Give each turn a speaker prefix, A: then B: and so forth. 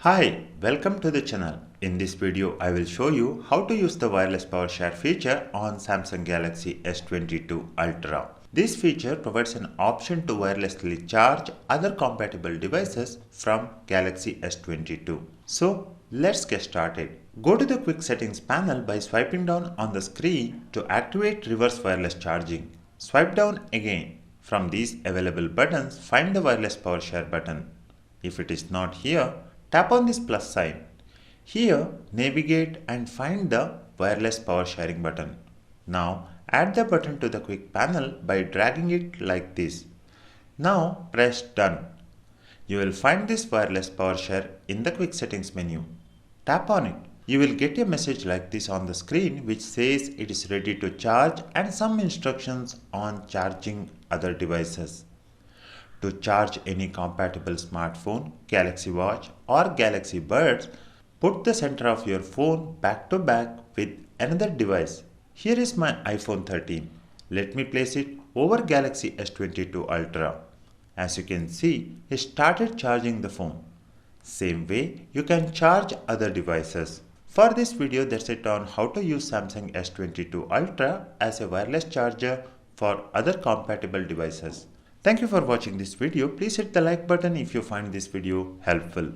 A: Hi, welcome to the channel. In this video, I will show you how to use the wireless power share feature on Samsung Galaxy S22 Ultra. This feature provides an option to wirelessly charge other compatible devices from Galaxy S22. So, let's get started. Go to the quick settings panel by swiping down on the screen to activate reverse wireless charging. Swipe down again. From these available buttons, find the wireless power share button. If it is not here, tap on this plus sign. Here, navigate and find the wireless power sharing button. Now, add the button to the quick panel by dragging it like this. Now, press done. You will find this wireless power share in the quick settings menu. Tap on it. You will get a message like this on the screen which says it is ready to charge and some instructions on charging other devices. To charge any compatible smartphone, Galaxy Watch or Galaxy Buds, put the center of your phone back to back with another device. Here is my iPhone 13. Let me place it over Galaxy S22 Ultra. As you can see, it started charging the phone. Same way, you can charge other devices. For this video, that's it on how to use Samsung S22 Ultra as a wireless charger for other compatible devices. Thank you for watching this video. Please hit the like button if you find this video helpful.